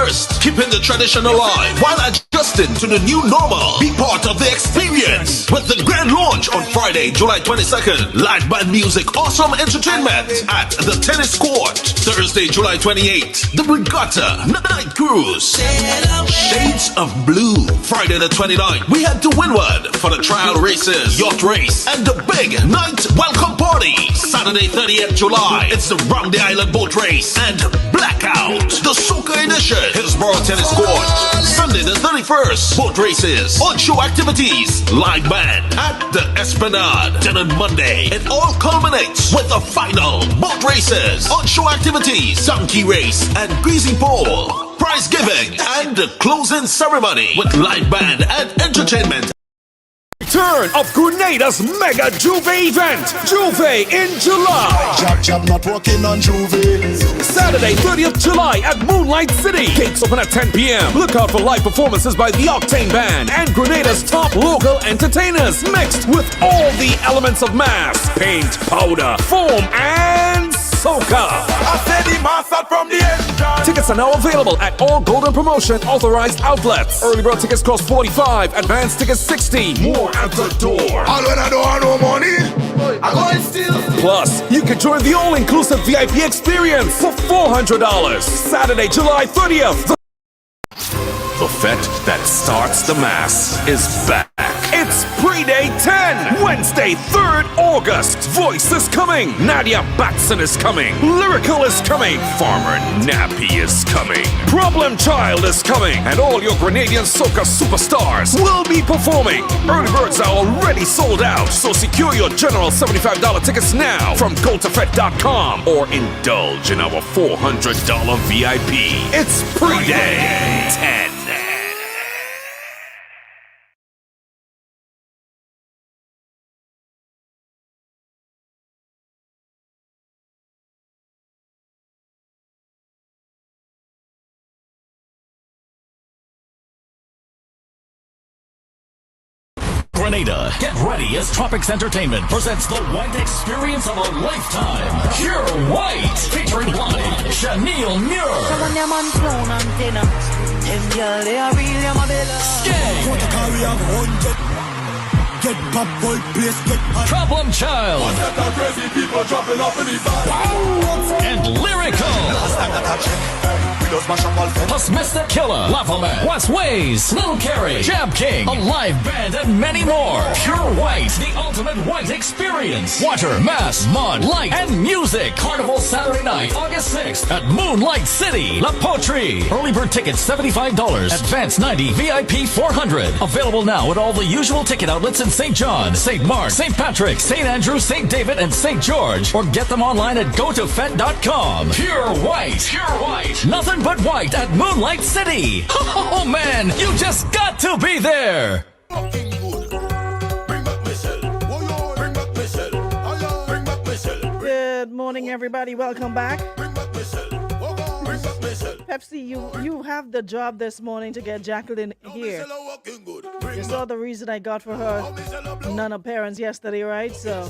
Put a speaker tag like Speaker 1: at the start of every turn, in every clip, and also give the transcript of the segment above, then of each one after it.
Speaker 1: 31st. Keeping the tradition alive while adjusting to the new normal. Be part of the experience with the grand launch on Friday, July 22nd. Live band music, awesome entertainment at the tennis court. Thursday, July 28th. The Regatta Night Cruise. Shades of Blue. Friday the 29th. We head to WINDWARD for the trial races, yacht race, and the big night welcome party. Saturday 30th July. It's the Round the Island boat race and Blackout, the SOCA edition. Hillsborough Tennis Court. Sunday the 31st. Boat races, on-show activities, live band at the Esplanade. Then on Monday, it all culminates with the final boat races, on-show activities, donkey race, and greasy pole, prize giving, and the closing ceremony with live band and entertainment.
Speaker 2: Return of Grenada's mega Juve event, Juve in July.
Speaker 3: Jab not working on Juve.
Speaker 2: Saturday, 30th July at Moonlight City. Gates open at 10 p.m. Look out for live performances by the Octane Band and Grenada's top local entertainers, mixed with all the elements of mass, paint, powder, foam, and SOCA.
Speaker 3: I said the master from the engine.
Speaker 2: Tickets are now available at all Golden Promotion authorized outlets. Early bird tickets cost $45, advanced tickets $60. More at the door.
Speaker 3: All when I don't have no money, I go and steal.
Speaker 2: Plus, you can join the all-inclusive VIP experience for $400. Saturday, July 30th. The fete that starts the mass is back. It's Pre-Day 10, Wednesday, 3rd August. Voice is coming. Nadia Batson is coming. Lyrical is coming. Farmer Nappy is coming. Problem Child is coming. And all your Grenadian Soca superstars will be performing. Early birds are already sold out, so secure your general $75 tickets now from gotofet.com or indulge in our $400 VIP. It's Pre-Day 10.
Speaker 4: Grenada, get ready as TROPIXX Entertainment presents the white experience of a lifetime. Pure White, featuring live Chanel Muir. Problem Child. And Lyrical. Plus Mr. Killer, Lava Man, West Ways, Lil Carrie, Jab King, a live band, and many more. Pure White, the ultimate white experience. Water, mass, mud, light, and music. Carnival Saturday night, August 6th at Moonlight City, La Poterie. Early bird tickets $75, advance $90, VIP $400. Available now at all the usual ticket outlets in St. John, St. Mark, St. Patrick, St. Andrew, St. David, and St. George. Or get them online at gotofet.com. Pure White, pure white. Nothing but white at Moonlight City. Oh man, you just got to be there.
Speaker 5: Good morning, everybody. Welcome back. Pepsi, you have the job this morning to get Jacqueline here. You saw the reason I got for her non-appearance yesterday, right? So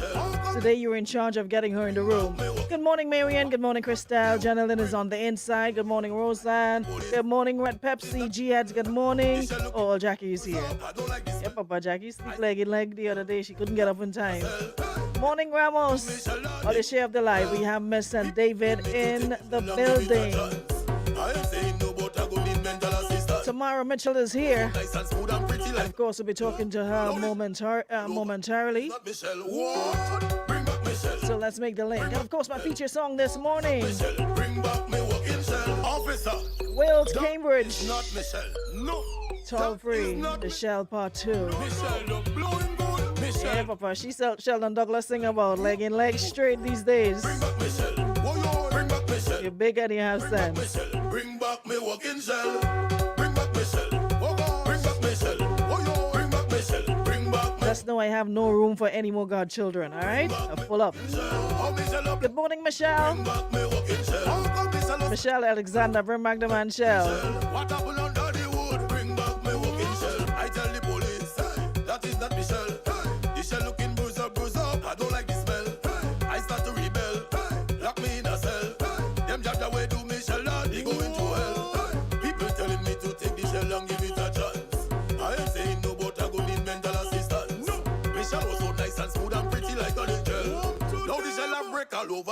Speaker 5: today you're in charge of getting her in the room. Good morning, Marianne. Good morning, Christelle. Janelyn is on the inside. Good morning, Roseanne. Good morning, Red Pepsi. G-Heads, good morning. Oh, Jackie is here. Yeah, Papa Jackie sleep leg the other day. She couldn't get up in time. Morning, Ramos. On the share of the live, we have Miss and David in the building. Tamara Mitchell is here. And of course, we'll be talking to her momentarily. So let's make the link. And of course, my feature song this morning, Wales, Cambridge, Toll Free, The Shell Part 2. Yeah, Papa, she Sheldon Douglas sing about legging legs straight these days. You're big and you have sense.
Speaker 3: Bring back me walking shell. Bring back me shell. Bring back me shell. Bring back me shell. Bring back.
Speaker 5: Just know I have no room for any more godchildren, all right? I'm full up. Good morning, Michelle. Michelle Alexander, bring back the man Shell.
Speaker 3: What happened under the wood? Bring back me walking shell. I tell the police that is not Michelle. The shell looking bruise up. I don't like the smell. I start to rebel. Lock me in a cell. Them judge the way to Michelle. They go into hell. People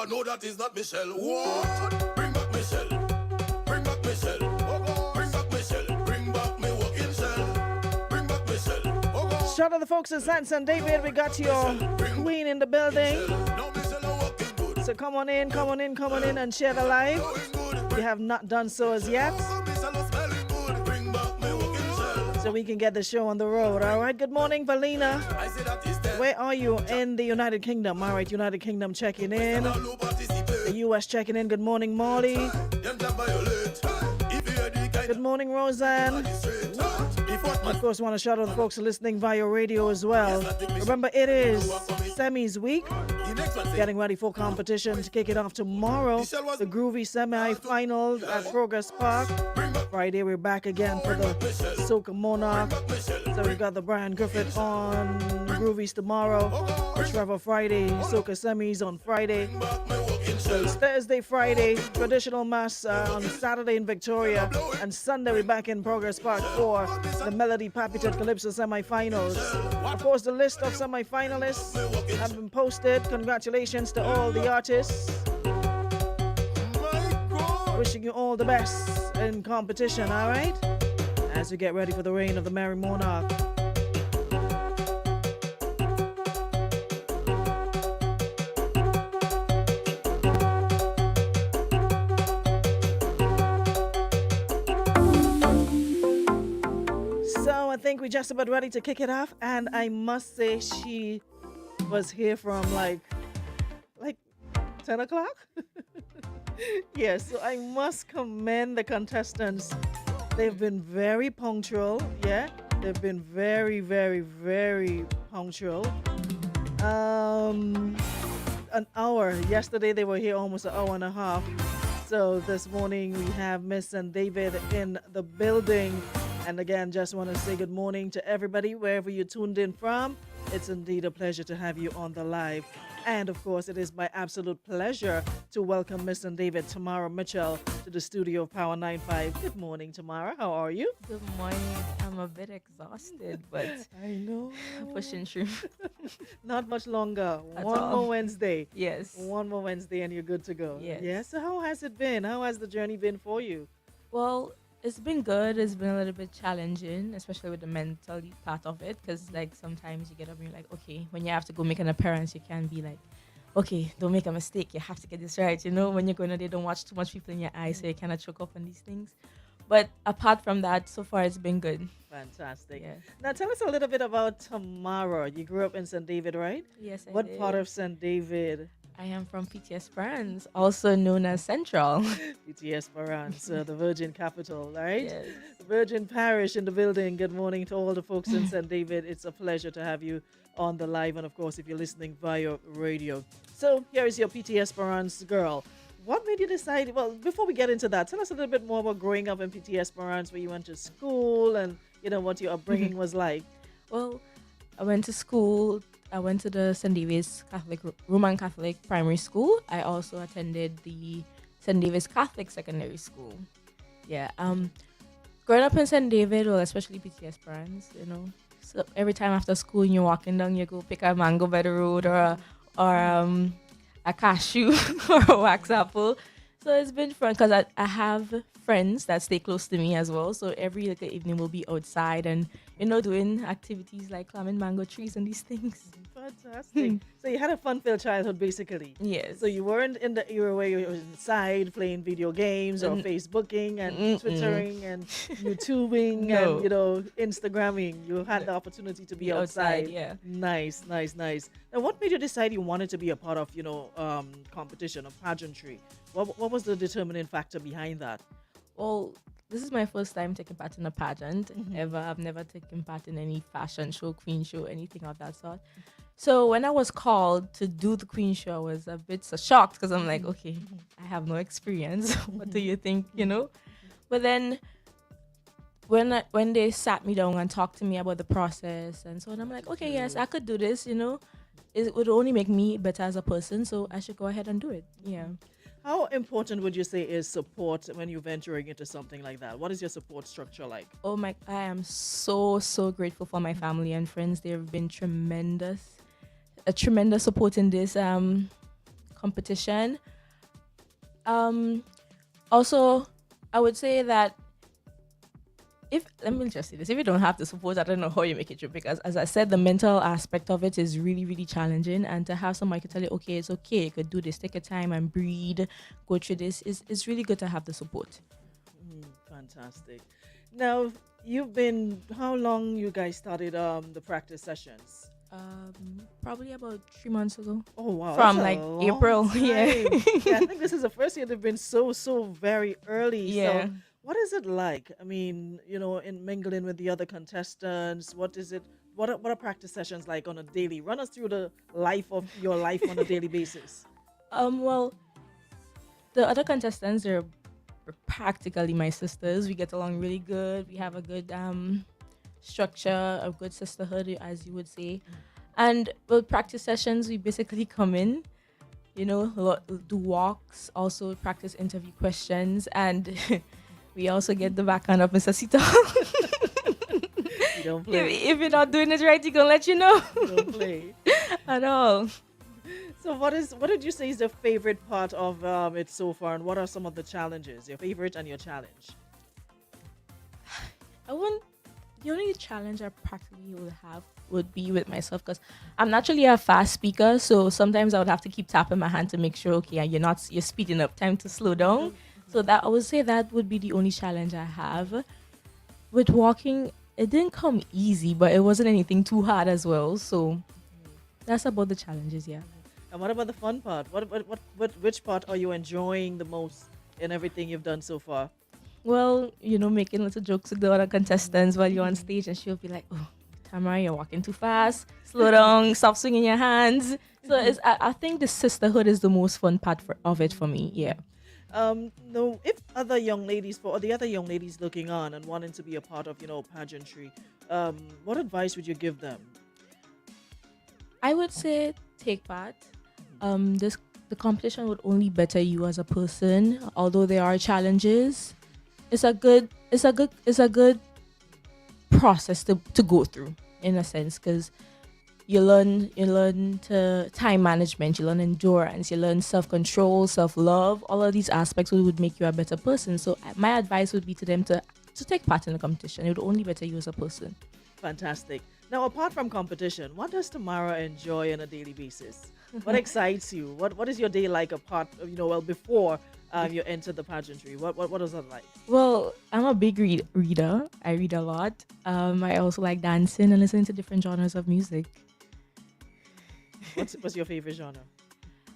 Speaker 3: never know that is not Michelle. What? Bring back Michelle. Bring back Michelle. Bring back Michelle. Bring back me walking shell. Bring back Michelle.
Speaker 5: Shout out to the folks in St. David. We got your queen in the building.
Speaker 3: Now Michelle are walking good.
Speaker 5: So come on in and share the live. If you have not done so as yet,
Speaker 3: Michelle are smelling good. Bring back me walking shell.
Speaker 5: so we can get the show on the road. All right, good morning, Valina.
Speaker 3: I say that is dead.
Speaker 5: Where are you? In the United Kingdom. All right, United Kingdom checking in.
Speaker 3: Now no participate.
Speaker 5: The US checking in. Good morning, Molly.
Speaker 3: Them can violate. If you hear the kind
Speaker 5: Good morning, Roseanne.
Speaker 3: of straight. If what man
Speaker 5: Of course, want to shout out the folks listening via radio as well. Remember, it is semis week.
Speaker 3: the next one say,
Speaker 5: Getting ready for competition to kick it off tomorrow. The Groovy semi-final at Progress Park. Friday, we're back again for the SOCA Monarch. So we've got the Brian Griffith on Groovies tomorrow. The Trevor Friday, SOCA semis on Friday. So it's Thursday, Friday, traditional mass on Saturday in Victoria. And Sunday, we're back in Progress Park for the Melody Papitet Calypso semi-finals. Of course, the list of semi-finalists have been posted. Congratulations to all the artists. Wishing you all the best in competition, all right? As we get ready for the reign of the Merry Monarch. So I think we're just about ready to kick it off, and I must say she was here from like 10 o'clock. Yes, so I must commend the contestants. They've been very punctual. Yeah, they've been very, very, very punctual. An hour. Yesterday they were here almost an hour and a half. So this morning we have Miss and David in the building. And again, just want to say good morning to everybody wherever you tuned in from. It's indeed a pleasure to have you on the live. And of course, it is my absolute pleasure to welcome Miss and David Tamara Mitchell to the studio of Power 95. Good morning, Tamara. How are you?
Speaker 6: Good morning. I'm a bit exhausted, but
Speaker 5: I know.
Speaker 6: pushing through.
Speaker 5: Not much longer.
Speaker 6: At
Speaker 5: One
Speaker 6: all.
Speaker 5: more Wednesday.
Speaker 6: Yes.
Speaker 5: One more Wednesday and you're good to go.
Speaker 6: Yes.
Speaker 5: Yeah. So how has it been? How has the journey been for you?
Speaker 6: Well, it's been good. It's been a little bit challenging, especially with the mental part of it, because like sometimes you get up and you're like, okay, when you have to go make an appearance, you can be like, okay, don't make a mistake. You have to get this right. You know, when you're going to, they don't watch too much people in your eyes, so you kind of choke up on these things. But apart from that, so far it's been good.
Speaker 5: Fantastic.
Speaker 6: Yes.
Speaker 5: Now tell us a little bit about Tamara. You grew up in St. David, right?
Speaker 6: Yes, I
Speaker 5: What
Speaker 6: did.
Speaker 5: part of St. David?
Speaker 6: I am from PTS France, also known as Central.
Speaker 5: PTS France, the Virgin capital, right?
Speaker 6: Yes.
Speaker 5: Virgin Parish in the building. Good morning to all the folks in St. David. It's a pleasure to have you on the live, and of course, if you're listening via radio. So here is your PTS Esperance girl. What made you decide? Well, before we get into that, tell us a little bit more about growing up in PTS Esperance, where you went to school, and you know what your upbringing was like.
Speaker 6: Well, I went to school. I went to the St. David's Roman Catholic primary school. I also attended the St. David's Catholic secondary school. Yeah. Growing up in St. David, well, especially PTS Brands, you know. So every time after school, you're walking down, you go pick a mango by the road or a cashew or a wax apple. So it's been fun because I have friends that stay close to me as well. So every like, evening we'll be outside and, you know, doing activities like climbing mango trees and these things.
Speaker 5: Fantastic. So you had a fun-filled childhood, basically.
Speaker 6: Yes.
Speaker 5: So you weren't in the era where you were inside playing video games or Facebooking and Twittering and YouTubing
Speaker 6: No.
Speaker 5: and, you know, Instagramming. You had the opportunity to be outside.
Speaker 6: yeah.
Speaker 5: Nice, nice, nice. Now, what made you decide you wanted to be a part of, you know, competition or pageantry? What was the determining factor behind that?
Speaker 6: Well, this is my first time taking part in a pageant ever. I've never taken part in any fashion show, queen show, anything of that sort. So when I was called to do the queen show, I was a bit shocked because I'm like, okay, I have no experience. What do you think, you know? But then when they sat me down and talked to me about the process and so on, I'm like, okay, yes, I could do this, you know? It would only make me better as a person, so I should go ahead and do it. Yeah.
Speaker 5: How important would you say is support when you're venturing into something like that? What is your support structure like?
Speaker 6: Oh my, I am so grateful for my family and friends. They've been tremendous. A tremendous support in this. competition. Also, I would say that let me just say this, if you don't have the support, I don't know how you make it through, because as I said, the mental aspect of it is really, really challenging. And to have somebody could tell you, okay, it's okay, you could do this, take your time and breathe, go through this, is really good to have the support.
Speaker 5: Fantastic. Now, how long you guys started the practice sessions?
Speaker 6: Probably about 3 months ago.
Speaker 5: Oh wow!
Speaker 6: From
Speaker 5: that's
Speaker 6: like
Speaker 5: a long
Speaker 6: April.
Speaker 5: time. Yeah, I think this is the first year they've been so very early.
Speaker 6: Yeah.
Speaker 5: So what is it like? I mean, in mingling with the other contestants, what is it? What are practice sessions like on a daily? Run us through the life of your life on a daily basis.
Speaker 6: Well, the other contestants are practically my sisters. We get along really good. We have a good structure, a good sisterhood, as you would say. And with practice sessions, we basically come in, do walks, also practice interview questions, and we also get the backhand of Mr. Sita.
Speaker 5: You don't play.
Speaker 6: If you're not doing it right, he gonna let you know.
Speaker 5: You don't play.
Speaker 6: At all.
Speaker 5: So what did you say is the favorite part of it so far, and what are some of the challenges? Your favorite and your challenge?
Speaker 6: The only challenge I practically would have would be with myself, because I'm naturally a fast speaker, so sometimes I would have to keep tapping my hand to make sure, okay, you're speeding up, time to slow down. So that I would say that would be the only challenge I have. With walking, it didn't come easy, but it wasn't anything too hard as well. So that's about the challenges, yeah.
Speaker 5: And what about the fun part? Which part are you enjoying the most in everything you've done so far?
Speaker 6: Well, making little jokes with the other contestants while you're on stage, and she'll be like, "Oh, Tamara, you're walking too fast. Slow down. Stop swinging your hands." So I think the sisterhood is the most fun part of it for me. Yeah.
Speaker 5: No, if the other young ladies looking on and wanting to be a part of, pageantry, what advice would you give them?
Speaker 6: I would say take part. The competition would only better you as a person. Although there are challenges, it's a good process to go through, in a sense, because you learn to time management, you learn endurance, you learn self-control, self-love. All of these aspects would make you a better person. So my advice would be to them to take part in the competition. It would only better you as a person.
Speaker 5: Fantastic. Now, apart from competition, what does Tamara enjoy on a daily basis? What excites you? What is your day like before you enter the pageantry? What is that like?
Speaker 6: Well, I'm a big reader. I read a lot. I also like dancing and listening to different genres of music.
Speaker 5: What's your favorite genre?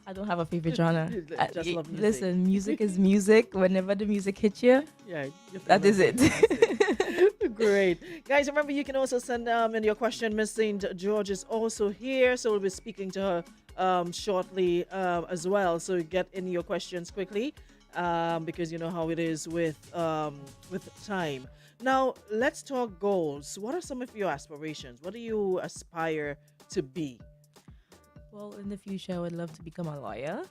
Speaker 6: I don't have a favorite genre.
Speaker 5: Just love music.
Speaker 6: Listen, music is music. Whenever the music hits you,
Speaker 5: yeah,
Speaker 6: that is it.
Speaker 5: Great. Guys, remember you can also send in your question. Miss St. George is also here, so we'll be speaking to her shortly as well. So get in your questions quickly because you know how it is with time. Now, let's talk goals. What are some of your aspirations? What do you aspire to be?
Speaker 6: Well, in the future, I would love to become a lawyer.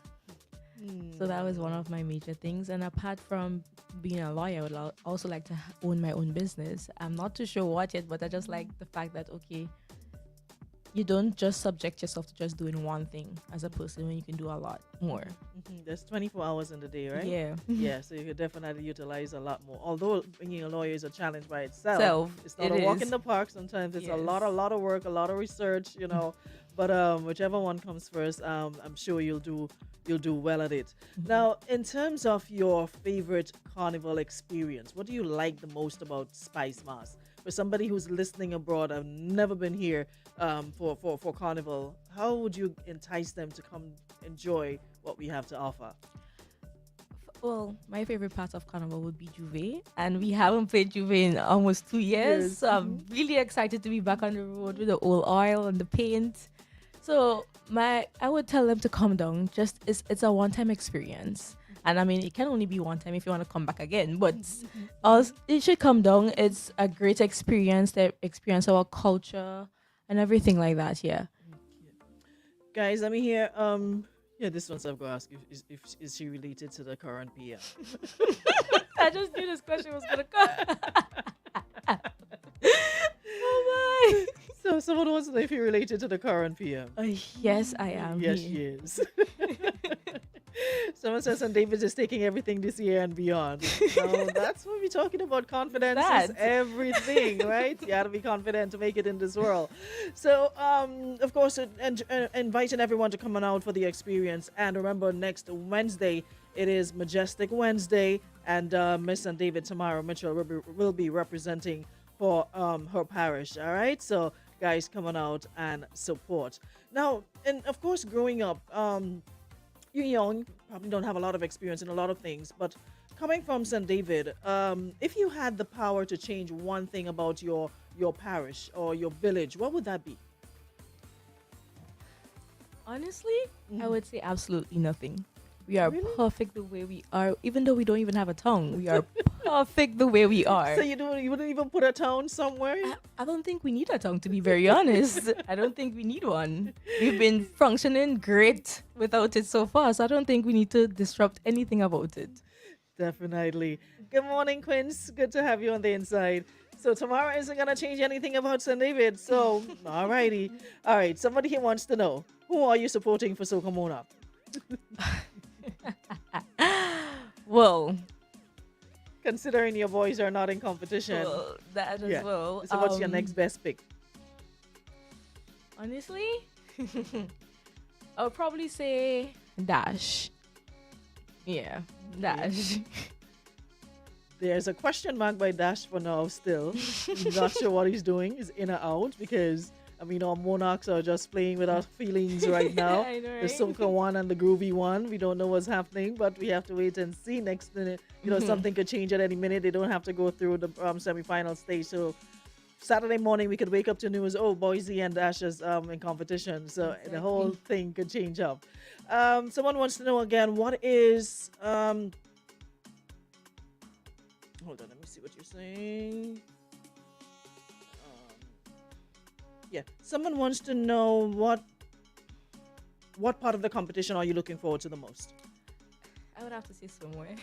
Speaker 6: So that was one of my major things. And apart from being a lawyer, I would also like to own my own business. I'm not too sure what yet, but I just like the fact that, okay, you don't just subject yourself to just doing one thing as a person when you can do a lot more.
Speaker 5: There's 24 hours in the day, right?
Speaker 6: Yeah.
Speaker 5: Yeah, so you could definitely utilize a lot more. Although being a lawyer is a challenge by itself. It's not a walk in the park. Sometimes it's a lot of work, a lot of research, you know. But whichever one comes first, I'm sure you'll do well at it. Now, in terms of your favorite carnival experience, what do you like the most about Spice Mass? For somebody who's listening abroad, I've never been here for carnival, how would you entice them to come enjoy what we have to offer?
Speaker 6: Well, my favorite part of carnival would be Juve, and we haven't played Juve in almost 2 years. So I'm really excited to be back on the road with the old oil and the paint. So I would tell them to come down. Just it's a one-time experience, and I mean it can only be one time if you want to come back again. But it should come down. It's a great experience. They experience our culture and everything like that. Yeah.
Speaker 5: Guys, let me hear. This one's I've got to ask if is she related to the current PM?
Speaker 6: I just knew this question was gonna come. Oh my.
Speaker 5: So someone wants to know if you're related to the current PM.
Speaker 6: Yes, I am.
Speaker 5: Yes, she is. Someone says St. David's is taking everything this year and beyond. So that's what we're talking about. Confidence is everything, right? You got to be confident to make it in this world. So, of course, inviting everyone to come on out for the experience. And remember, next Wednesday, it is Majestic Wednesday, and Miss St. David Tamara Mitchell will be representing for her parish. All right, so guys, come on out and support. Now, and of course, growing up, you're young, probably don't have a lot of experience in a lot of things, but coming from St. David, if you had the power to change one thing about your parish or your village, what would that be?
Speaker 6: Honestly, I would say absolutely nothing. We are perfect the way we are, even though we don't even have a tongue. We are perfect the way we are.
Speaker 5: So you wouldn't even put a tongue somewhere?
Speaker 6: I don't think we need a tongue, to be very honest. I don't think we need one. We've been functioning great without it so far, so I don't think we need to disrupt anything about it.
Speaker 5: Definitely. Good morning, Quince. Good to have you on the inside. So Tamara isn't going to change anything about St. David. So, all righty. All right. Somebody here wants to know, who are you supporting for SOCA Monarch?
Speaker 6: Well,
Speaker 5: considering your boys are not in competition,
Speaker 6: that as well.
Speaker 5: So what's your next best pick?
Speaker 6: Honestly, I would probably say Dash. Yeah, Dash.
Speaker 5: There's a question mark by Dash for now still. I'm not sure what he's doing. Is in or out, because I mean, our Monarchs are just playing with our feelings right now.
Speaker 6: I know, right?
Speaker 5: The SOCA one and the Groovy one. We don't know what's happening, but we have to wait and see. Next minute, something could change at any minute. They don't have to go through the semi-final stage. So Saturday morning, we could wake up to news, Boise and Dash is in competition. So the whole thing could change up. Someone wants to know again, what is... hold on, let me see what you're saying. Yeah, someone wants to know what part of the competition are you looking forward to the most?
Speaker 6: I would have to say somewhere.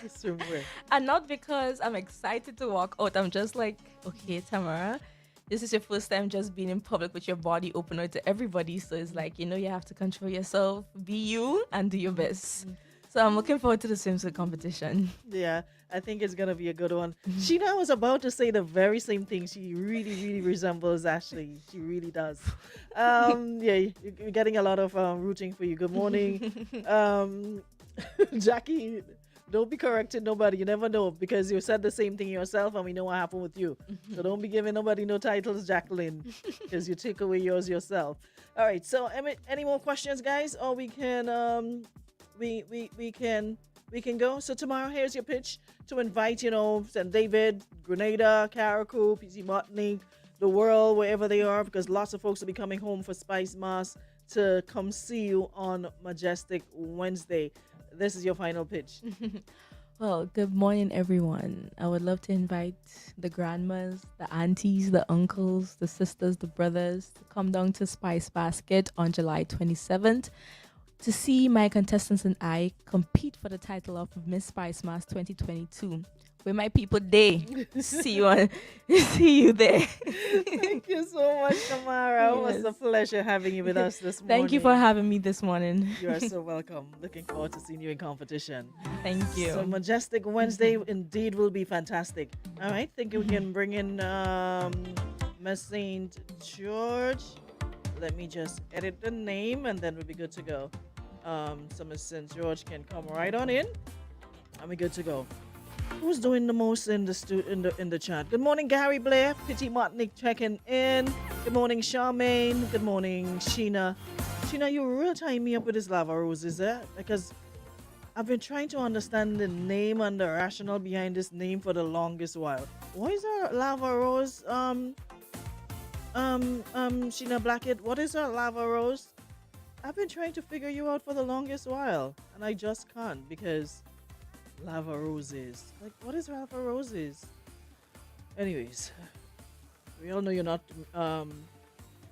Speaker 5: Somewhere.
Speaker 6: And not because I'm excited to walk out. I'm just like, okay, Tamara, this is your first time just being in public with your body open out to everybody. So it's like, you have to control yourself, be you, and do your best. So I'm looking forward to the swimsuit competition.
Speaker 5: Yeah, I think it's going to be a good one. Sheena was about to say the very same thing. She really, really resembles Ashley. She really does. Yeah, you're getting a lot of rooting for you. Good morning. Jackie, don't be correcting nobody. You never know, because you said the same thing yourself and we know what happened with you. So don't be giving nobody no titles, Jacqueline, because you take away yours yourself. All right, so any more questions, guys? Or we can... We can go. So tomorrow, here's your pitch to invite, St. David, Grenada, Carriacou, PC Martinique, the world, wherever they are, because lots of folks will be coming home for Spice Mass to come see you on Majestic Wednesday. This is your final pitch.
Speaker 6: Well, good morning, everyone. I would love to invite the grandmas, the aunties, the uncles, the sisters, the brothers to come down to Spice Basket on July 27th. To see my contestants and I compete for the title of Miss Spice Mass 2022. With my people day. See you there.
Speaker 5: Thank you so much, Tamara. Yes. It was a pleasure having you with us this morning.
Speaker 6: Thank you for having me this morning.
Speaker 5: You are so welcome. Looking forward to seeing you in competition.
Speaker 6: Thank you.
Speaker 5: So Majestic Wednesday indeed will be fantastic. All right, think we can bring in Miss St. George. Let me just edit the name and then we'll be good to go. So Miss St. George can come right on in and we're good to go. Who's doing the most in the chat? Good morning, Gary Blair. Petit Martinique checking in. Good morning, Charmaine. Good morning, Sheena. Sheena, you really tying me up with this lava rose, is that? Because I've been trying to understand the name and the rationale behind this name for the longest while. Why is our lava rose? Sheena Blackett, what is our lava rose? I've been trying to figure you out for the longest while, and I just can't because lava roses. Like, what is lava roses? Anyways, we all know you're not,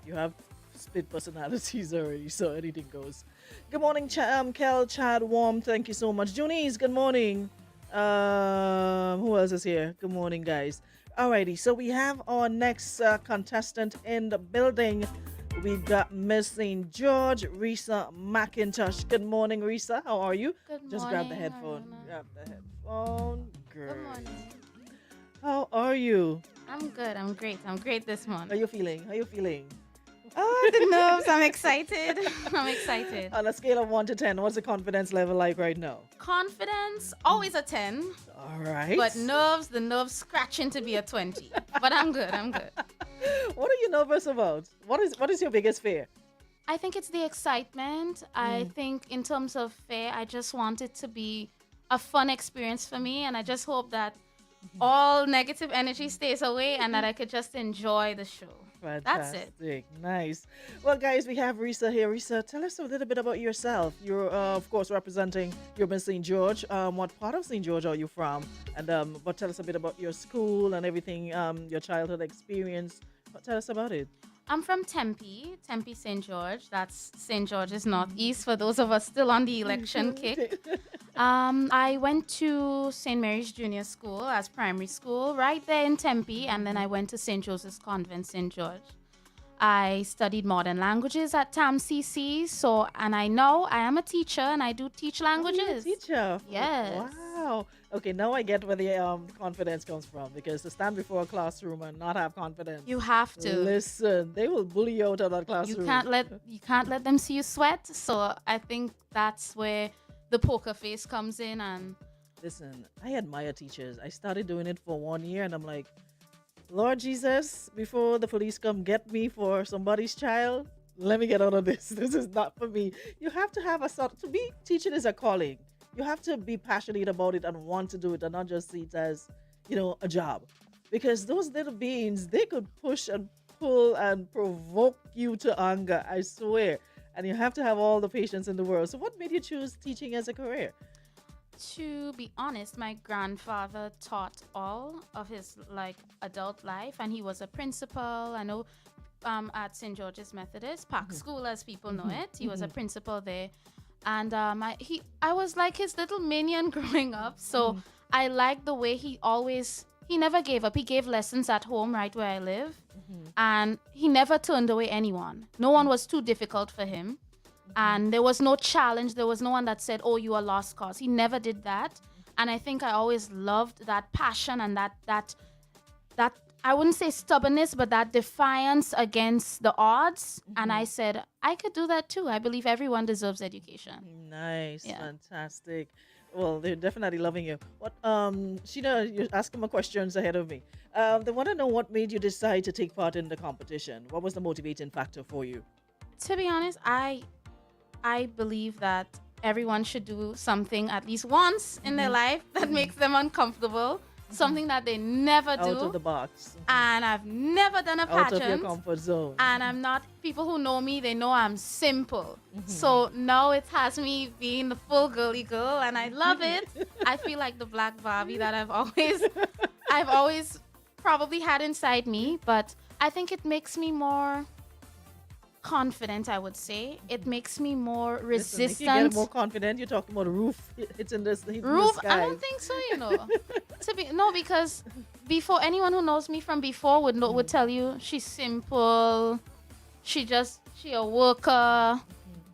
Speaker 5: you have split personalities already, so anything goes. Good morning, Kel, Chad, Warm, thank you so much. Junice, good morning. Who else is here? Good morning, guys. Alrighty, so we have our next contestant in the building. We've got Miss St. George, Reesa McIntoch. Good morning, Reesa. How are you?
Speaker 7: Good
Speaker 5: Just grab the headphone.
Speaker 7: Ariana.
Speaker 5: Grab the headphone. Good.
Speaker 7: Good morning.
Speaker 5: How are you?
Speaker 7: I'm good. I'm great. I'm great this
Speaker 5: How
Speaker 7: morning.
Speaker 5: you feeling? How you feeling?
Speaker 7: Oh, the nerves. I'm excited. I'm excited.
Speaker 5: On a scale of 1 to 10, what's the confidence level like right now?
Speaker 7: Confidence, always a 10.
Speaker 5: All right.
Speaker 7: But nerves, the nerves scratching to be a 20. But I'm good. I'm good.
Speaker 5: What are you nervous about? What is your biggest fear?
Speaker 7: I think it's the excitement. I think in terms of fear, I just want it to be a fun experience for me. And I just hope that all negative energy stays away and that I could just enjoy the show.
Speaker 5: Fantastic.
Speaker 7: That's it.
Speaker 5: Nice. Well, guys, we have Reesa here. Reesa, tell us a little bit about yourself. You're, of course, representing your Miss St. George. What part of St. George are you from? And but tell us a bit about your school and everything, your childhood experience. Tell us about it.
Speaker 7: I'm from Tempe, St. George. That's St. George's Northeast for those of us still on the election kick. I went to St. Mary's Junior School as primary school right there in Tempe, and then I went to St. Joseph's Convent, St. George. I studied modern languages at TAM-CC, and I know I am a teacher and I do teach languages.
Speaker 5: Oh, you're a teacher.
Speaker 7: Yes.
Speaker 5: Wow. Okay, now I get where the confidence comes from, because to stand before a classroom and not have confidence.
Speaker 7: You have to.
Speaker 5: Listen, they will bully you out of that classroom.
Speaker 7: You can't let them see you sweat. So I think that's where the poker face comes in. And
Speaker 5: Listen, I admire teachers. I started doing it for 1 year and I'm like, Lord Jesus, before the police come get me for somebody's child, let me get out of this. This is not for me. You have to have to be teaching is a calling. You have to be passionate about it and want to do it and not just see it as, a job. Because those little beings, they could push and pull and provoke you to anger, I swear. And you have to have all the patience in the world. So what made you choose teaching as a career?
Speaker 7: to be honest, my grandfather taught all of his adult life, and he was a principal. I know at St. George's Methodist Park School, as people know it. He was a principal there, and I was like his little minion growing up. So I liked the way he never gave up. He gave lessons at home, right where I live, and he never turned away anyone. No one was too difficult for him. And there was no challenge. There was no one that said, oh, you are lost cause. He never did that. And I think I always loved that passion and that I wouldn't say stubbornness, but that defiance against the odds. And I said, I could do that too. I believe everyone deserves education.
Speaker 5: Nice.
Speaker 7: Yeah.
Speaker 5: Fantastic. Well, they're definitely loving you. What, Sheena, you're asking more questions ahead of me. They want to know what made you decide to take part in the competition. What was the motivating factor for you?
Speaker 7: To be honest, I believe that everyone should do something at least once in their life that makes them uncomfortable, something that they never do.
Speaker 5: Out of the box.
Speaker 7: And I've never done a pageant.
Speaker 5: Out of your comfort zone.
Speaker 7: And I'm not, people who know me, they know I'm simple. So now it has me being the full girly girl, and I love it. I feel like the black Barbie that I've always probably had inside me, but I think it makes me more confident, I would say. It makes me more resistant.
Speaker 5: Listen, if you get more confident, you're talking about a roof. It's in this
Speaker 7: Roof?
Speaker 5: the
Speaker 7: I don't think so, because before, anyone who knows me from before would tell you she's simple. She a worker.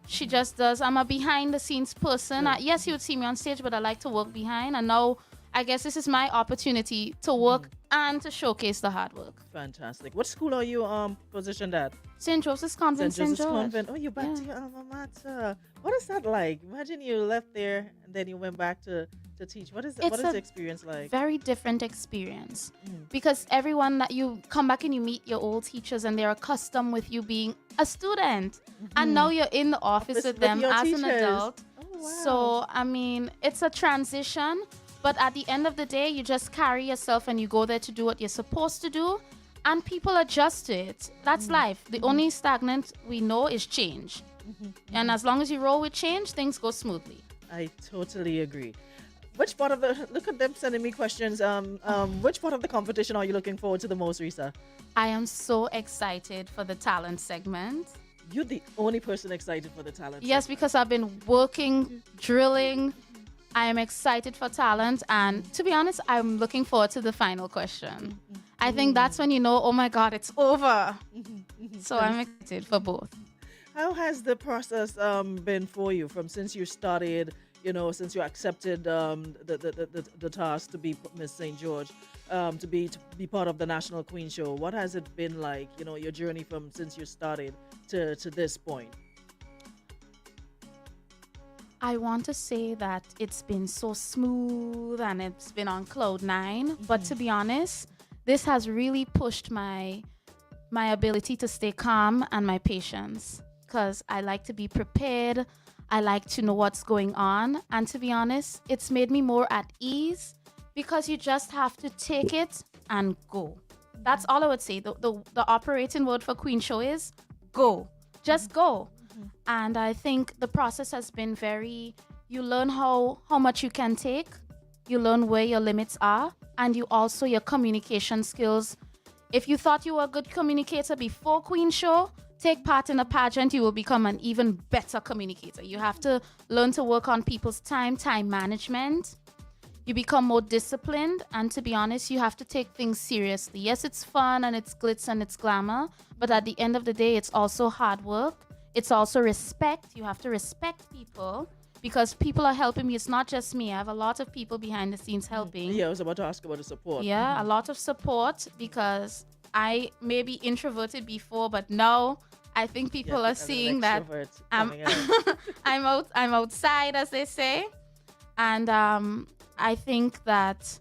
Speaker 7: She just does. I'm a behind the scenes person. Yes, you would see me on stage, but I like to work behind. And now I guess this is my opportunity to work and to showcase the hard work.
Speaker 5: Fantastic. What school are you positioned at?
Speaker 7: St. Joseph's Convent, St.
Speaker 5: Joseph's
Speaker 7: George.
Speaker 5: Convent. Oh, you're back to your alma mater. What is that like? Imagine you left there and then you went back to teach. What is the experience like?
Speaker 7: Very different experience, because everyone that you come back and you meet your old teachers and they're accustomed with you being a student, and now you're in the office with them
Speaker 5: your
Speaker 7: as
Speaker 5: teachers.
Speaker 7: an adult.
Speaker 5: Oh, wow.
Speaker 7: So I mean, it's a transition, but at the end of the day, you just carry yourself and you go there to do what you're supposed to do, and people adjust to it. That's life. The only stagnant we know is change, and as long as you roll with change, things go smoothly.
Speaker 5: I totally agree. Which part of look at them sending me questions. Which part of the competition are you looking forward to the most, Reesa?
Speaker 7: I am so excited for the talent segment.
Speaker 5: You're the only person excited for the talent.
Speaker 7: Yes, because I've been working, drilling. I am excited for talent, and to be honest, I'm looking forward to the final question. I think that's when you know, oh my God, it's over. So I'm excited for both.
Speaker 5: How has the process been for you from since you started, since you accepted the task to be Miss St. George, to be part of the National Queen Show? What has it been like, your journey from since you started to this point?
Speaker 7: I want to say that it's been so smooth and it's been on cloud nine, but to be honest, this has really pushed my ability to stay calm and my patience, because I like to be prepared. I like to know what's going on. And to be honest, it's made me more at ease because you just have to take it and go. That's all I would say. The operating word for Queen Show is go. Just go. And I think the process has been you learn how much you can take. You learn where your limits are. And you also, your communication skills. If you thought you were a good communicator before Queen Show, take part in a pageant, you will become an even better communicator. You have to learn to work on people's time management. You become more disciplined, and to be honest, you have to take things seriously. Yes, it's fun and it's glitz and it's glamour, but at the end of the day, it's also hard work. It's also respect. You have to respect people because people are helping me. It's not just me. I have a lot of people behind the scenes helping.
Speaker 5: Yeah, I was about to ask about the support.
Speaker 7: Yeah, a lot of support because I may be introverted before, but now I think people are seeing that I'm outside, as they say. And I think that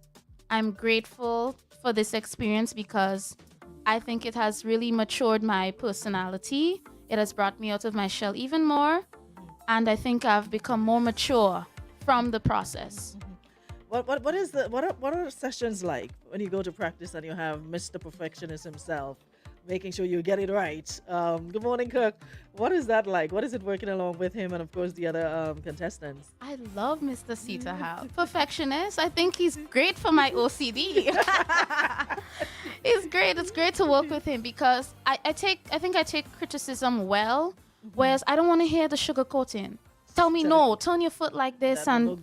Speaker 7: I'm grateful for this experience because I think it has really matured my personality. It has brought me out of my shell even more. And I think I've become more mature from the process.
Speaker 5: What are sessions like when you go to practice and you have Mr. Perfectionist himself making sure you get it right? Good morning, Kirk. What is that like? What is it working along with him and of course the other contestants?
Speaker 7: I love Mr. Sita Perfectionist. I think he's great for my OCD. He's great. It's great to work with him because I think I take criticism well, whereas I don't want to hear the sugarcoating. Tell me no, turn your foot like this and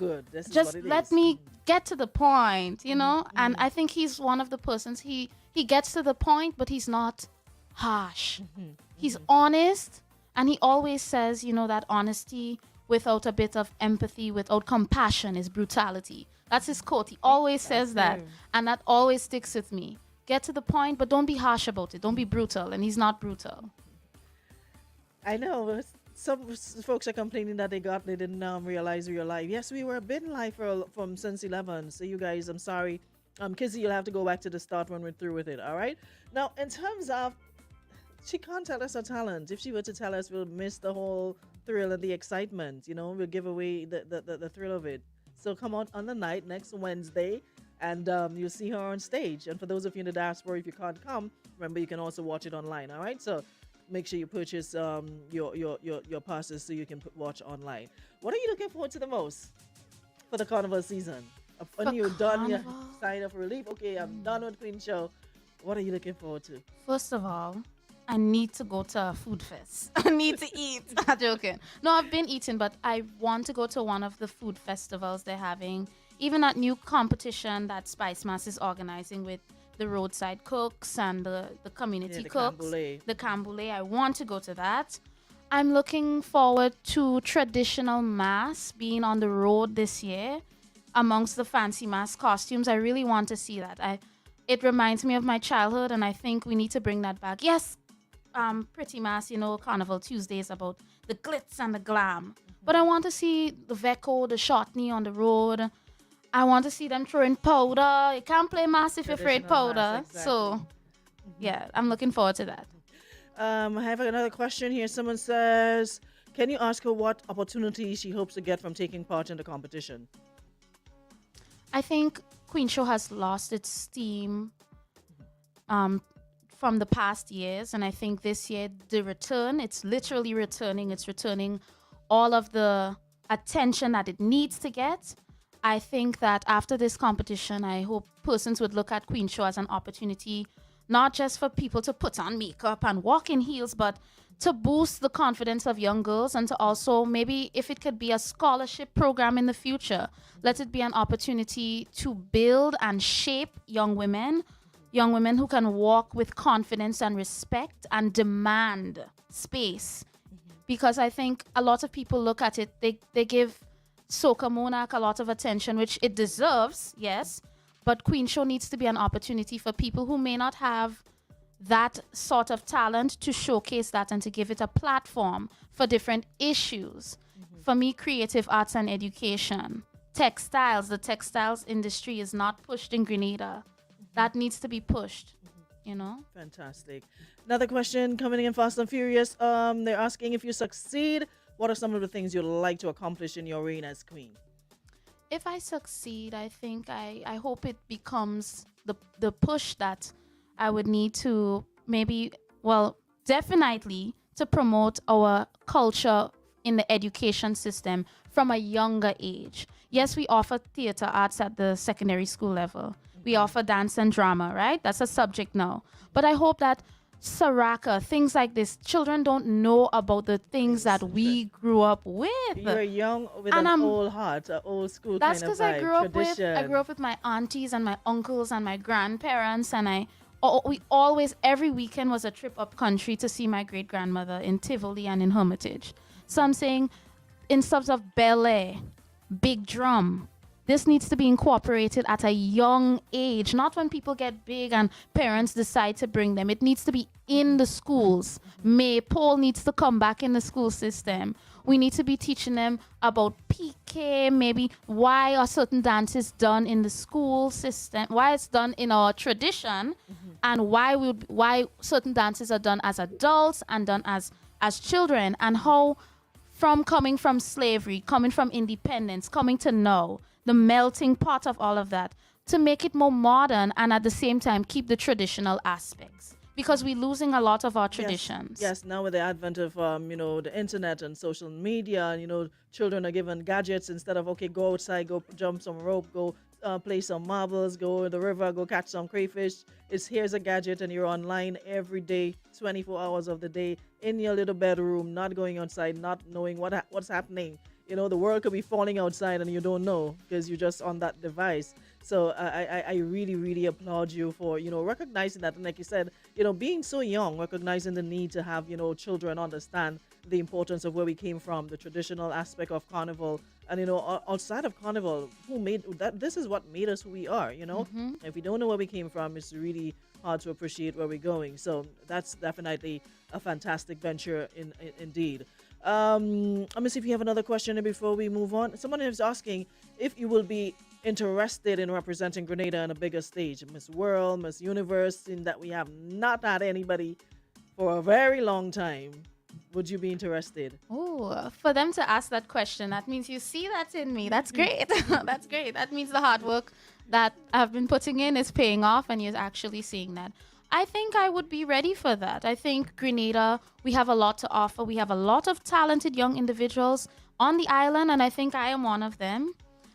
Speaker 7: just let me get to the point, And I think he's one of the persons, he gets to the point, but he's not harsh. He's honest, and he always says, that honesty without a bit of empathy, without compassion is brutality. That's his quote. He always says that, and that always sticks with me. Get to the point, but don't be harsh about it. Don't be brutal, and he's not brutal.
Speaker 5: I know. Some folks are complaining that they didn't realize we were live. Yes, we were been live from since 11. So you guys, I'm sorry. Kizzy, you'll have to go back to the start when we're through with it. All right. Now, in terms of, she can't tell us her talent. If she were to tell us, we'll miss the whole thrill and the excitement. We'll give away the thrill of it. So come on the night next Wednesday, and you'll see her on stage. And for those of you in the diaspora, if you can't come, remember you can also watch it online. All right. So make sure you purchase your passes so you can watch online. What are you looking forward to the most for the carnival season? When you're done, you sign up for relief. Okay, I'm done with Queen Show. What are you looking forward to?
Speaker 7: First of all, I need to go to a food fest. I need to eat. I'm joking. No, I've been eating, but I want to go to one of the food festivals they're having. Even that new competition that Spice Mass is organizing with the roadside cooks and the community cooks. The Camboulé. I want to go to that. I'm looking forward to traditional mass being on the road this year amongst the fancy mass costumes. I really want to see that. It reminds me of my childhood, and I think we need to bring that back. Yes, pretty mass, Carnival Tuesday is about the glitz and the glam. But I want to see the Veco, the Shotney on the road. I want to see them throwing powder. You can't play mass if you're afraid powder. Mass, exactly. So, yeah, I'm looking forward to that.
Speaker 5: I have another question here. Someone says, can you ask her what opportunities she hopes to get from taking part in the competition?
Speaker 7: I think Queen Show has lost its steam from the past years. And I think this year, it's literally returning. It's returning all of the attention that it needs to get. I think that after this competition, I hope persons would look at Queen Show as an opportunity, not just for people to put on makeup and walk in heels, but to boost the confidence of young girls and to also maybe if it could be a scholarship program in the future, let it be an opportunity to build and shape young women young women who can walk with confidence and respect and demand space. Because I think a lot of people look at it, they give Soca Monarch a lot of attention, which it deserves, yes. But Queen Show needs to be an opportunity for people who may not have that sort of talent to showcase that and to give it a platform for different issues. For me, creative arts and education, textiles, the textiles industry is not pushed in Grenada. That needs to be pushed, you know?
Speaker 5: Fantastic. Another question coming in fast and furious. They're asking, if you succeed, what are some of the things you'd like to accomplish in your reign as queen?
Speaker 7: If I succeed, I think I hope it becomes the push that I would need to definitely to promote our culture in the education system from a younger age. Yes, we offer theater arts at the secondary school level. We offer dance and drama, right? That's a subject now. But I hope that Saraka, things like this, children don't know about the things that we grew up with.
Speaker 5: You're young with an old heart, an old school
Speaker 7: that's
Speaker 5: kind of
Speaker 7: because
Speaker 5: vibe.
Speaker 7: I grew up with my aunties and my uncles and my grandparents, and we always, every weekend was a trip up country to see my great grandmother in Tivoli and in Hermitage. So I'm saying, in terms of ballet, big drum, this needs to be incorporated at a young age, not when people get big and parents decide to bring them. It needs to be in the schools. Maypole needs to come back in the school system. We need to be teaching them about PK, maybe why are certain dances done in the school system, why it's done in our tradition, and why certain dances are done as adults and done as children, and how coming from slavery, coming from independence, coming to now, the melting pot of all of that, to make it more modern and at the same time keep the traditional aspects, because we're losing a lot of our traditions.
Speaker 5: Yes, now with the advent of the internet and social media, children are given gadgets instead of, okay, go outside, go jump some rope, go play some marbles, go to the river, go catch some crayfish. Here's a gadget and you're online every day, 24 hours of the day, in your little bedroom, not going outside, not knowing what's happening. The world could be falling outside and you don't know because you're just on that device. So I really, really applaud you for, recognizing that. And like you said, being so young, recognizing the need to have, children understand the importance of where we came from, the traditional aspect of carnival. And, outside of carnival, who made that? This is what made us who we are, If we don't know where we came from, it's really hard to appreciate where we're going. So that's definitely a fantastic venture indeed. Let me see if you have another question before we move on. Someone is asking if you will be interested in representing Grenada on a bigger stage. Miss World, Miss Universe, in that we have not had anybody for a very long time. Would you be interested?
Speaker 7: Oh, for them to ask that question, that means you see that's in me. That's great. That's great. That means the hard work that I've been putting in is paying off and you're actually seeing that. I think I would be ready for that. I think Grenada, we have a lot to offer. We have a lot of talented young individuals on the island, and I think I am one of them.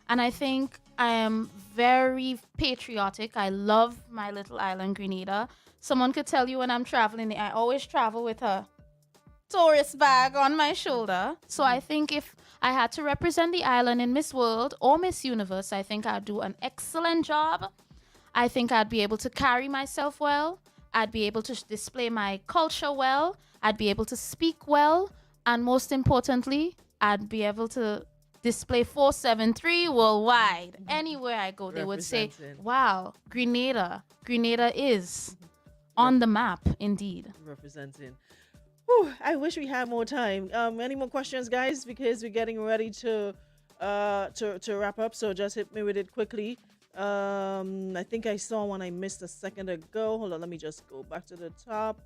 Speaker 7: And I think I am very patriotic. I love my little island, Grenada. Someone could tell you when I'm traveling, I always travel with a tourist bag on my shoulder. So I think if I had to represent the island in Miss World or Miss Universe, I think I'd do an excellent job. I think I'd be able to carry myself well. I'd be able to display my culture well. I'd be able to speak well. And most importantly, I'd be able to display 473 worldwide. Anywhere I go, they would say, wow, Grenada is on the map, indeed.
Speaker 5: Representing. Whew, I wish we had more time. Any more questions, guys? Because we're getting ready to wrap up. So just hit me with it quickly. I think I saw one I missed a second ago. Hold on, let me just go back to the top.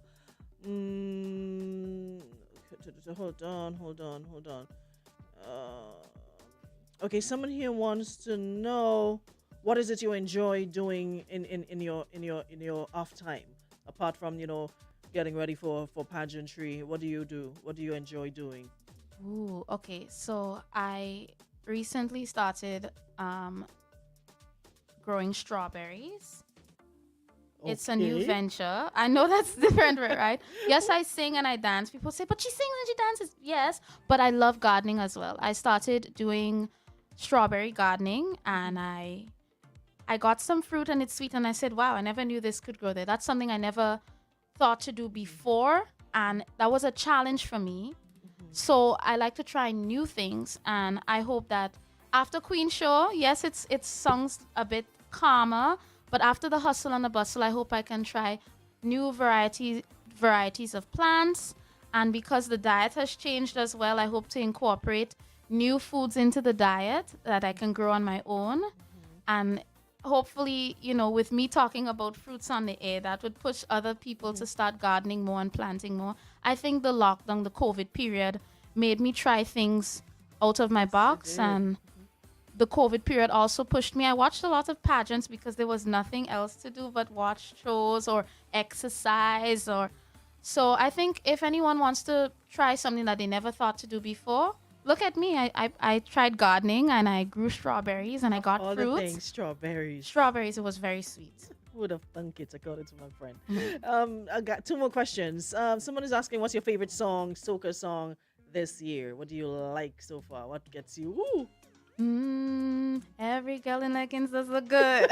Speaker 5: Hold on. Okay, someone here wants to know, what is it you enjoy doing in your off time, apart from getting ready for pageantry? What do you do? What do you enjoy doing?
Speaker 7: Ooh, okay. So I recently started growing strawberries. Okay. It's a new venture. I know that's different, right? Yes, I sing and I dance. People say, but she sings and she dances. Yes, but I love gardening as well. I started doing strawberry gardening and I I got some fruit and it's sweet, and I said, wow, I never knew this could grow there. That's something I never thought to do before, and that was a challenge for me. So I like to try new things, and I hope that after Queen Show, yes, it's songs a bit calmer, but after the hustle and the bustle, I hope I can try new varieties of plants. And because the diet has changed as well, I hope to incorporate new foods into the diet that I can grow on my own. And hopefully, with me talking about fruits on the air, that would push other people to start gardening more and planting more. I think the lockdown, the COVID period, made me try things out of my box, and the COVID period also pushed me. I watched a lot of pageants because there was nothing else to do but watch shows or exercise. So I think if anyone wants to try something that they never thought to do before, look at me. I tried gardening, and I grew strawberries, and I got
Speaker 5: all
Speaker 7: fruits.
Speaker 5: the things, strawberries.
Speaker 7: Strawberries, it was very sweet.
Speaker 5: Who would have thunk it, according to my friend? I got 2 more questions. Someone is asking, what's your favorite song, soca song this year? What do you like so far? What gets you? Woo!
Speaker 7: Every girl in leggings does look good.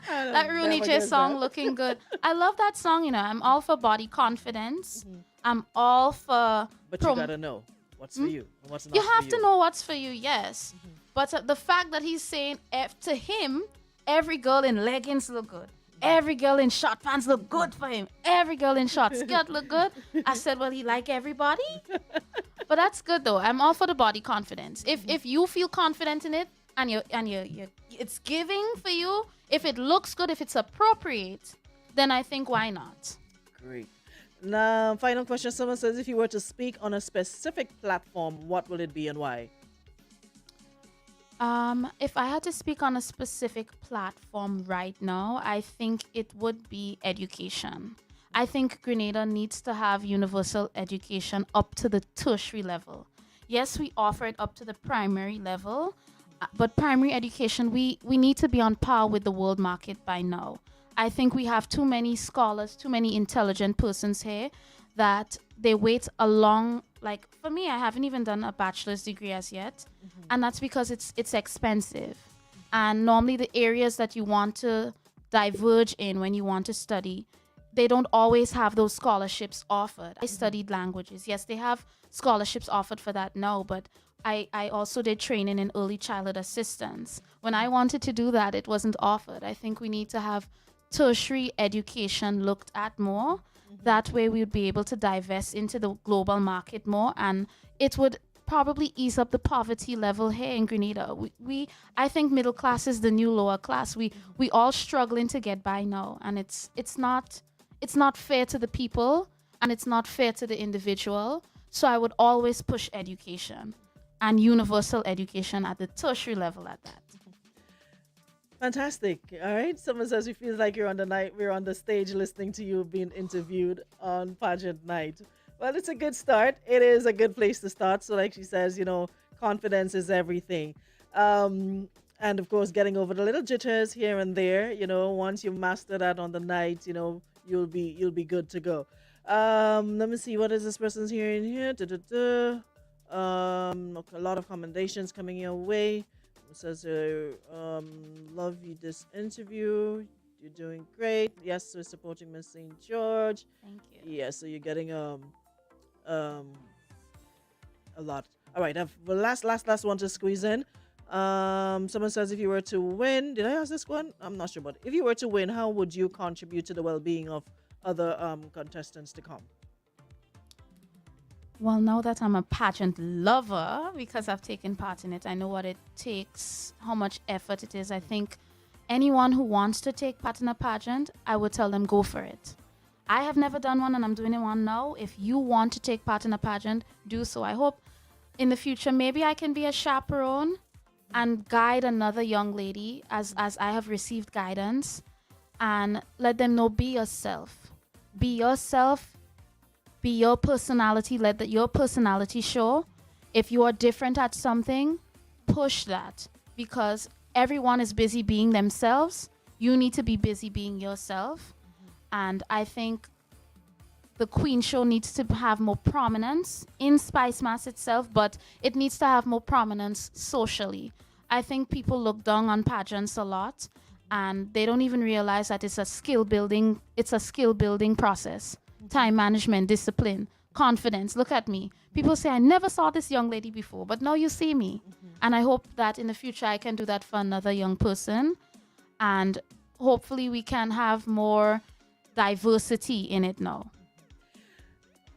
Speaker 7: That Rooney J song, Looking Good. I love that song. I'm all for body confidence. I'm all for...
Speaker 5: But you gotta know what's for you and what's not
Speaker 7: You
Speaker 5: for
Speaker 7: have
Speaker 5: you.
Speaker 7: to know what's for you, yes. But the fact that he's saying, to him, every girl in leggings look good. Every girl in short pants look good for him. Every girl in short skirt look good. I said, well, he like everybody. But that's good though. I'm all for the body confidence. If you feel confident in it and you it's giving for you, if it looks good, if it's appropriate, then I think why not?
Speaker 5: Great. Now, final question. Someone says, if you were to speak on a specific platform, what will it be and why?
Speaker 7: If I had to speak on a specific platform right now, I think it would be education. I think Grenada needs to have universal education up to the tertiary level. Yes, we offer it up to the primary level, but primary education, we need to be on par with the world market by now. I think we have too many scholars, too many intelligent persons here that they wait a long, like for me, I haven't even done a bachelor's degree as yet. And that's because it's expensive. And normally the areas that you want to diverge in when you want to study, they don't always have those scholarships offered. I studied languages. Yes, they have scholarships offered for that now, but I also did training in early childhood assistance. When I wanted to do that, it wasn't offered. I think we need to have tertiary education looked at more. That way we would be able to divest into the global market more, and it would probably ease up the poverty level here in Grenada. I think middle class is the new lower class. We all struggling to get by now, and it's not fair to the people, and it's not fair to the individual. So I would always push education and universal education at the tertiary level at that.
Speaker 5: Fantastic. All right. Someone says we feel like we're on the stage listening to you being interviewed on pageant night. Well, it's a good start. It is a good place to start. So like she says, confidence is everything. And of course, getting over the little jitters here and there, once you master that on the night, you'll be good to go. Let me see, what is this person's hearing here? A lot of commendations coming your way. It says, love you this interview. You're doing great. Yes, we're supporting Miss St. George.
Speaker 7: Thank you.
Speaker 5: Yeah, so you're getting a lot. All right, I've the last one to squeeze in. Someone says, if you were to win, did I ask this one? I'm not sure, but if you were to win, how would you contribute to the well-being of other contestants to come?
Speaker 7: Well, now that I'm a pageant lover, because I've taken part in it, I know what it takes, how much effort it is. I think anyone who wants to take part in a pageant, I would tell them go for it. I have never done one, and I'm doing one now. If you want to take part in a pageant, do so. I hope in the future, maybe I can be a chaperone and guide another young lady as I have received guidance, and let them know, be yourself. Be yourself. Be your personality. Let your personality show. If you are different at something, push that, because everyone is busy being themselves. You need to be busy being yourself. And I think the Queen Show needs to have more prominence in Spice Mass itself, but it needs to have more prominence socially. I think people look down on pageants a lot, and they don't even realize that it's a skill building process. Time management, discipline, confidence. Look at me. People say, I never saw this young lady before, but now you see me. And I hope that in the future I can do that for another young person. And hopefully we can have more diversity in it now.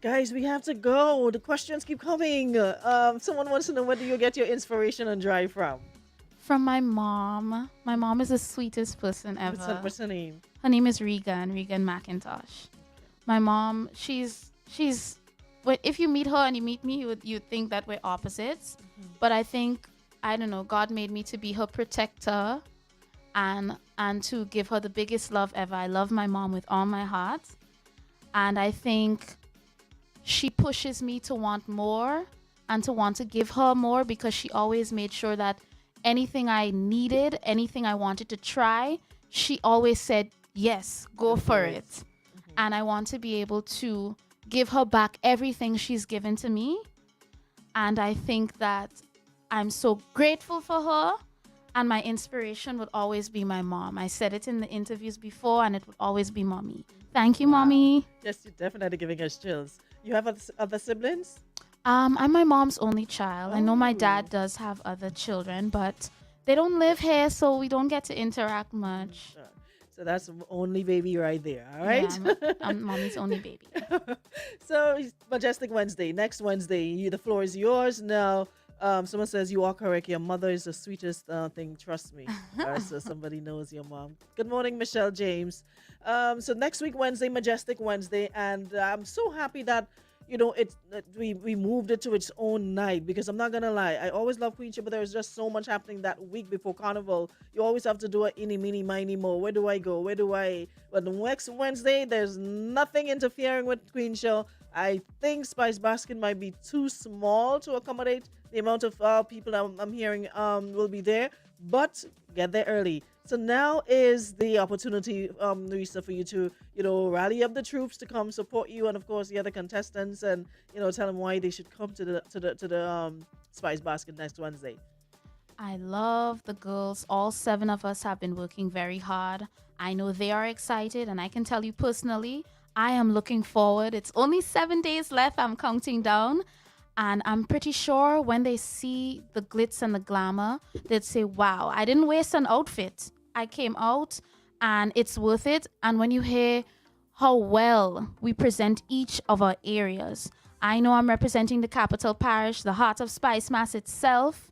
Speaker 5: Guys, we have to go. The questions keep coming. Someone wants to know, where do you get your inspiration and drive from?
Speaker 7: From my mom. My mom is the sweetest person ever.
Speaker 5: What's her name?
Speaker 7: Her name is Reesa McIntoch. My mom, she's if you meet her and you meet me, you'd think that we're opposites. But I think, I don't know, God made me to be her protector and to give her the biggest love ever. I love my mom with all my heart. And I think she pushes me to want more and to want to give her more, because she always made sure that anything I needed, anything I wanted to try, she always said, yes, go for it. And I want to be able to give her back everything she's given to me. And I think that I'm so grateful for her. And my inspiration would always be my mom. I said it in the interviews before, and it would always be mommy. Thank you, mommy.
Speaker 5: Yes, you're definitely giving us chills. You have other siblings?
Speaker 7: I'm my mom's only child. I know my dad does have other children, but they don't live here, so we don't get to interact much.
Speaker 5: So that's only baby right there, all right?
Speaker 7: Yeah, I'm mommy's only baby.
Speaker 5: So, Majestic Wednesday. Next Wednesday, the floor is yours. Now, someone says you are correct. Your mother is the sweetest thing. Trust me. So somebody knows your mom. Good morning, Michelle James. So next week, Wednesday, Majestic Wednesday. And I'm so happy that, we moved it to its own night, because I'm not going to lie. I always love Queen Show, but there's just so much happening that week before Carnival. You always have to do a any, mini, miny, mo. Where do I go? But the next Wednesday, there's nothing interfering with Queen Show. I think Spice Basket might be too small to accommodate the amount of people I'm hearing will be there, but get there early. So now is the opportunity, Reesa, for you to, rally up the troops to come support you, and of course the other contestants, and tell them why they should come to the Spice Basket next Wednesday.
Speaker 7: I love the girls. All 7 of us have been working very hard. I know they are excited, and I can tell you personally, I am looking forward. It's only 7 days left. I'm counting down. And I'm pretty sure when they see the glitz and the glamour, they'd say, wow, I didn't waste an outfit. I came out and it's worth it. And when you hear how well we present each of our areas, I know I'm representing the capital parish, the heart of Spice Mass itself.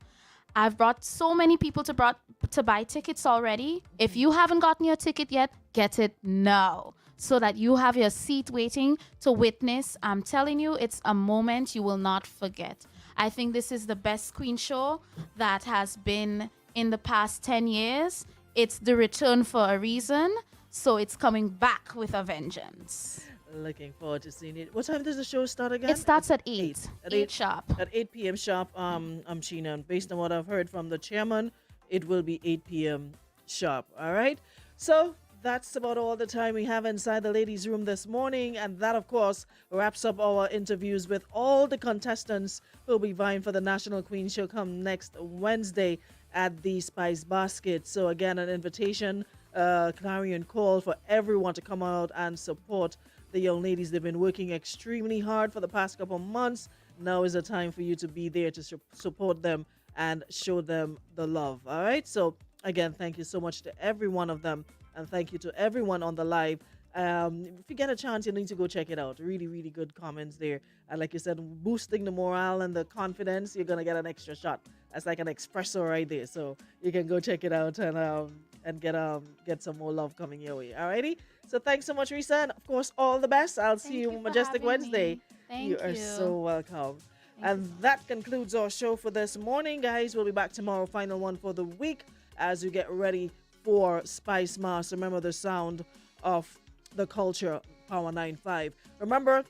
Speaker 7: I've brought so many people to buy tickets already. If you haven't gotten your ticket yet, get it now, so that you have your seat waiting to witness. I'm telling you, it's a moment you will not forget. I think this is the best Queen Show that has been in the past 10 years. It's the return for a reason, so it's coming back with a vengeance.
Speaker 5: Looking forward to seeing it. What time does the show start again?
Speaker 7: It starts at 8. At 8 sharp.
Speaker 5: At 8 p.m. sharp, Sheena. And based on what I've heard from the chairman, it will be 8 p.m. sharp. All right? So that's about all the time we have inside the ladies' room this morning. And that, of course, wraps up our interviews with all the contestants who will be vying for the National Queen Show come next Wednesday at the Spice Basket. So, again, an invitation, clarion call for everyone to come out and support the young ladies. They've been working extremely hard for the past couple of months. Now is the time for you to be there to support them and show them the love. All right? So, again, thank you so much to every one of them. And thank you to everyone on the live. If you get a chance, you need to go check it out. Really, really good comments there. And like you said, boosting the morale and the confidence, you're going to get an extra shot. That's like an espresso right there. So you can go check it out and get some more love coming your way. Alrighty? So thanks so much, Reesa. And of course, all the best. I'll see you Majestic Wednesday.
Speaker 7: Thank you.
Speaker 5: You are so welcome. And that concludes our show for this morning, guys. We'll be back tomorrow, final one for the week, as we get ready for Spice Mass. Remember the sound of the culture, Power 9-5. Remember,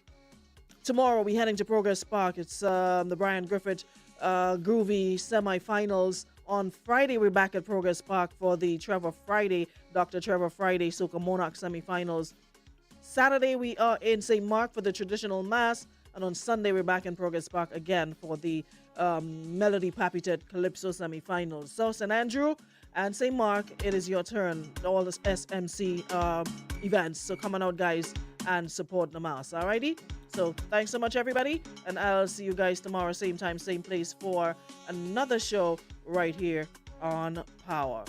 Speaker 5: tomorrow we're heading to Progress Park. It's the Brian Griffith Groovy semifinals. On Friday, we're back at Progress Park for the Dr. Trevor Friday Soca Monarch semifinals. Saturday, we are in St. Mark for the traditional mass. And on Sunday, we're back in Progress Park again for the Melody Papitet Calypso semifinals. So, St. Andrew, And St. Mark, it is your turn. All the SMC events. So come on out, guys, and support the Mass. Alrighty? So thanks so much, everybody. And I'll see you guys tomorrow, same time, same place, for another show right here on Power.